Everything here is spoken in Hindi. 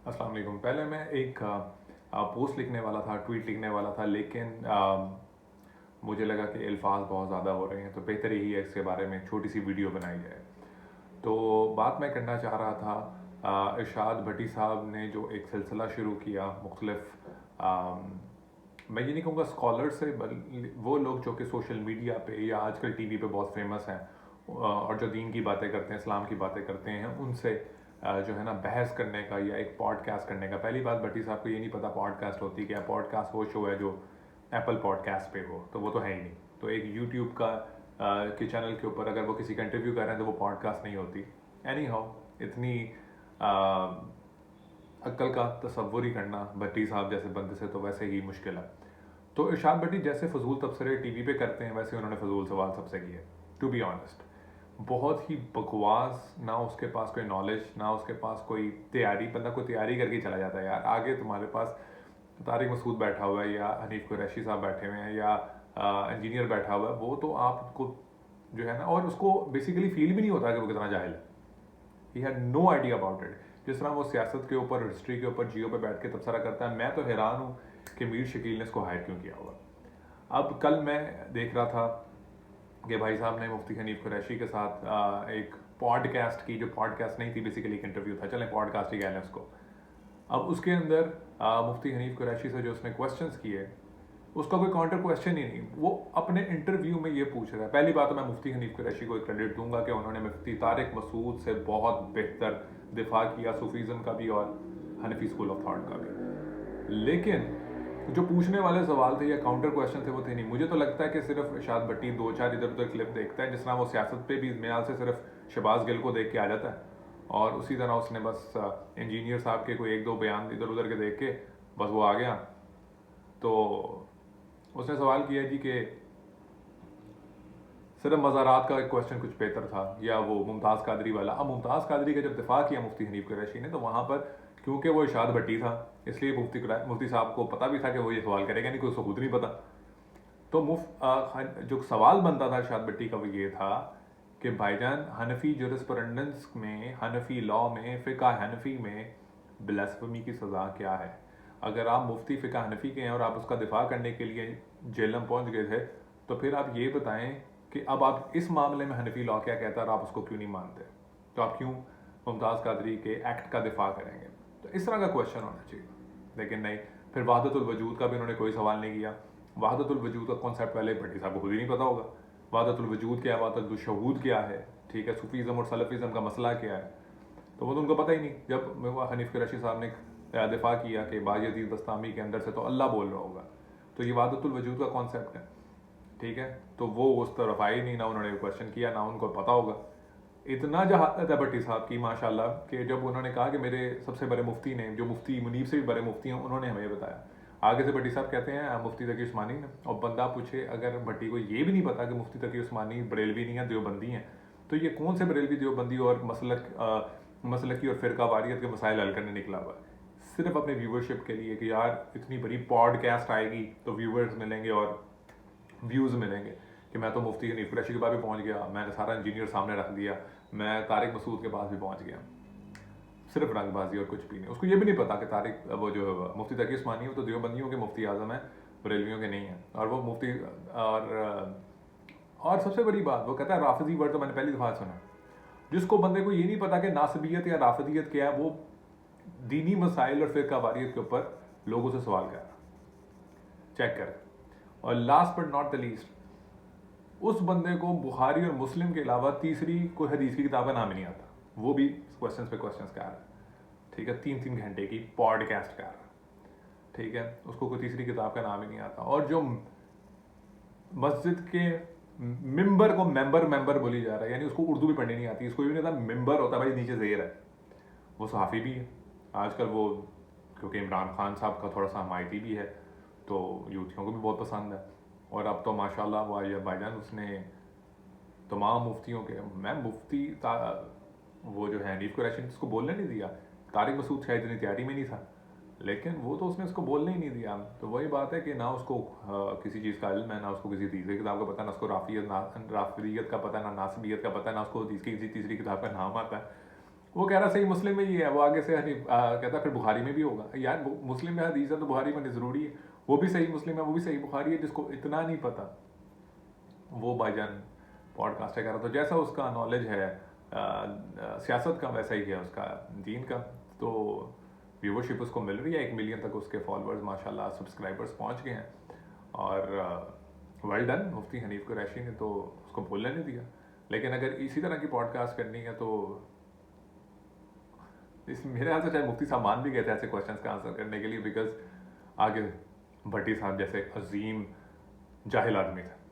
अस्सलाम वालेकुम। पहले मैं एक पोस्ट लिखने वाला था, ट्वीट लिखने वाला था, लेकिन मुझे लगा कि अल्फाज बहुत ज़्यादा हो रहे हैं, तो बेहतर यही है इसके बारे में छोटी सी वीडियो बनाई जाए। तो बात मैं करना चाह रहा था, इरशाद भट्टी साहब ने जो एक सिलसिला शुरू किया मुख्तलिफ, मैं ये नहीं कहूँगा स्कॉलर से, बल वो लोग जो कि सोशल मीडिया पे या आजकल टीवी पे बहुत फेमस हैं, और जो दीन की बातें करते हैं, इस्लाम की बातें करते हैं, उनसे जो है ना बहस करने का या एक पॉडकास्ट करने का। पहली बात, भट्टी साहब को ये नहीं पता पॉडकास्ट होती क्या। पॉडकास्ट वो शो है जो एप्पल पॉडकास्ट पे हो, तो वो तो है ही नहीं। तो एक यूट्यूब का के चैनल के ऊपर अगर वो किसी का इंटरव्यू कर रहे हैं तो वो पॉडकास्ट नहीं होती। एनी हाउ, इतनी अक्ल का तसव्वुर ही करना भट्टी साहब जैसे बंदे से तो वैसे ही मुश्किल है। तो इरशाद भट्टी जैसे फजूल तबसरे टीवी पे करते हैं, वैसे उन्होंने फजूल सवाल सबसे किए। टू बी ऑनेस्ट, बहुत ही बकवास, ना उसके पास कोई नॉलेज, ना उसके पास कोई तैयारी। बंदा कोई तैयारी करके चला जाता है यार। आगे तुम्हारे पास तारिक मसूद बैठा हुआ है, या हनीफ कुरैशी साहब बैठे हुए हैं, या इंजीनियर बैठा हुआ है, वो तो आपको जो है ना, और उसको बेसिकली फील भी नहीं होता कि वो कितना जाहिल है। He had no idea about it. जिस तरह वो सियासत के ऊपर, हिस्ट्री के ऊपर जियो पे बैठ के तबसरा करता है, मैं तो हैरान हूँ कि मीर शकील ने इसको हायर क्यों किया होगा। अब कल मैं देख रहा था कि भाई साहब ने मुफ्ती हनीफ कुरैशी के साथ एक पॉडकास्ट की, जो पॉडकास्ट नहीं थी, बेसिकली एक इंटरव्यू था, चलें पॉडकास्ट ही कह लें उसको। अब उसके अंदर मुफ्ती हनीफ कुरैशी से जो उसने क्वेश्चंस किए, उसका कोई काउंटर क्वेश्चन ही नहीं। वो अपने इंटरव्यू में ये पूछ रहा है। पहली बात तो मैं मुफ्ती हनीफ कुरैशी को एक क्रेडिट दूंगा कि उन्होंने मुफ्ती तारिक मसूद से बहुत बेहतर दिफा किया, सूफीज़म का भी और हनफी स्कूल ऑफ थॉट का भी। लेकिन जो पूछने वाले सवाल थे या काउंटर क्वेश्चन थे, वो थे नहीं। मुझे तो लगता है कि सिर्फ इरशाद भट्टी दो चार इधर उधर क्लिप देखता है, जिस तरह वो सियासत पे भी मेरे से सिर्फ शहबाज गिल को देख के आ जाता है, और उसी तरह उसने बस इंजीनियर साहब के कोई एक दो बयान इधर उधर के देख के बस वो आ गया। तो उसने सवाल किया जी कि सिर्फ मज़ारात का एक क्वेश्चन कुछ बेहतर था, या वो मुमताज़ कादरी वाला। अब मुमताज़ कादरी का जब दिफा किया मुफ्ती हनीफ कुरैशी ने, तो वहाँ पर क्योंकि वो इरशाद भट्टी था, इसलिए मुफ्ती साहब को पता भी था कि वो ये सवाल करेगा नहीं, कोई उसको खुद नहीं पता। तो जो सवाल बनता था इरशाद भट्टी का वो ये था कि भाईजान, हनफी जुरिस्प्रूडेंस में, हनफी लॉ में, फ़िक़्ह हनफी में ब्लास्फेमी की सज़ा क्या है। अगर आप मुफ्ती फ़िक़्ह हनफी के हैं और आप उसका दिफा करने के लिए जेलम पहुंच गए थे, तो फिर आप ये बताएं कि अब आप इस मामले में हनफी लॉ क्या कहता है और आप उसको क्यों नहीं मानते। तो आप क्यों मुमताज़ कादरी के एक्ट का दिफा करेंगे। तो इस तरह का क्वेश्चन होना चाहिए, लेकिन नहीं। फिर वहदतुल वजूद का भी उन्होंने कोई सवाल नहीं किया। वहदतुल वजूद का कॉन्सेप्ट पहले भट्टी साहब को खुद ही नहीं पता होगा। वहदतुल वजूद क्या है, वहदतुल शहूद क्या है, ठीक है, सूफीज़म और सलफ़िज़म का मसला क्या है, तो वो तो उनको पता ही नहीं। जब हनीफ कुरैशी साहब ने दिफा किया कि बायज़ीद बस्तामी के अंदर से तो अल्लाह बोल रहा होगा, तो ये वहदतुल वजूद का कॉन्सेप्ट है, ठीक है। तो वो उस तरफ आए नहीं, ना उन्होंने क्वेश्चन किया, ना उनको पता होगा। इतना जहालत है भट्टी साहब की माशाल्लाह कि जब उन्होंने कहा कि मेरे सबसे बड़े मुफ्ती ने, जो मुफ्ती मुनीब से भी बड़े मुफ्ती हैं, उन्होंने हमें बताया। आगे से भट्टी साहब कहते हैं मुफ्ती तकी उस्मानी ने, और बंदा पूछे, अगर भट्टी को ये भी नहीं पता कि मुफ्ती तकी उस्मानी बरेलवी नहीं है, देवबंदी हैं, तो ये कौन से बरेलवी देवबंदी और मसलकी और फ़िरका वारियत के मसाइल हल करने निकला हुआ है, सिर्फ अपने व्यूवरशिप के लिए कि यार इतनी बड़ी पॉडकास्ट आएगी तो व्यूवर्स मिलेंगे और व्यूज़ मिलेंगे, कि मैं तो मुफ्ती हनीफ कुरैशी के पास भी पहुंच गया, मैंने सारा इंजीनियर सामने रख दिया, मैं तारिक मसूद के पास भी पहुंच गया। सिर्फ रंगबाजी और कुछ भी नहीं। उसको ये भी नहीं पता कि तारिक, वो जो मुफ्ती तकी उस्मानी, वो तो देवबंदियों के मुफ्ती आज़म है, बरेलवियों के नहीं है। और वो मुफ्ती और सबसे बड़ी बात, वो कहता है राफिजी वर्ड तो मैंने पहली दफ़ा सुना। जिसको बंदे को ये नहीं पता कि नासबियत या राफिदियत क्या है, वो दीनी मसाइल और फ़िरका वारियत के ऊपर लोगों से सवाल कर रहा। चेक करें। और last but not the least, उस बंदे को बुखारी और मुस्लिम के अलावा तीसरी कोई हदीस की किताब का नाम ही नहीं आता, वो भी क्वेश्चंस पे क्वेश्चंस कर रहा है, ठीक है। 3-3 घंटे की पॉडकास्ट कर रहा है, ठीक है। उसको कोई तीसरी किताब का नाम ही नहीं आता। और जो मस्जिद के मिंबर को मेंबर मेंबर बोली जा रहा है, यानी उसको उर्दू भी पढ़नी नहीं आती, इसको भी नहीं आता मिंबर होता भाई, नीचे ज़ेर है। वो सहाफ़ी भी है आजकल, वो क्योंकि इमरान खान साहब का थोड़ा सा हमायती भी है, तो यूथियों को भी बहुत पसंद है। और अब तो माशाल्लाह भाईजान उसने तमाम मुफ्तियों के, मैं वो जो है हनीफ कुरैशी ने उसको बोलने नहीं दिया। तारिक मसूद शायद इतनी तैयारी में नहीं था, लेकिन वो तो उसने उसको बोलने ही नहीं दिया। तो वही बात है कि ना उसको किसी चीज़ का इल्म है, ना उसको किसी तीसरी किताब का पता, ना उसको राफियत का पता, ना नासबियत का पता, ना उसको किसी तीसरी किताब का नाम आता है। वो कह रहा सही मुस्लिम में ही है, वो आगे से कहता फिर बुखारी में भी होगा। यार मुस्लिम में हदीस है तो बुखारी में ज़रूरी है, वो भी सही मुस्लिम है, वो भी सही बुखारी है। जिसको इतना नहीं पता वो भाईजान पॉडकास्ट कर रहा, तो जैसा उसका नॉलेज है सियासत का वैसा ही है उसका दीन का। तो व्यूवरशिप उसको मिल रही है, 1 मिलियन तक उसके फॉलोअर्स माशाल्लाह सब्सक्राइबर्स पहुंच गए हैं। और वेल डन मुफ्ती हनीफ कुरैशी ने तो उसको बोलने नहीं दिया। लेकिन अगर इसी तरह की पॉडकास्ट करनी है तो इस मेरे ख्याल से शायद मुफ्ती साहब मान भी गए थे ऐसे क्वेश्चंस का आंसर करने के लिए, बिकॉज आगे भट्टी साहब जैसे अजीम जाहिल आदमी थे।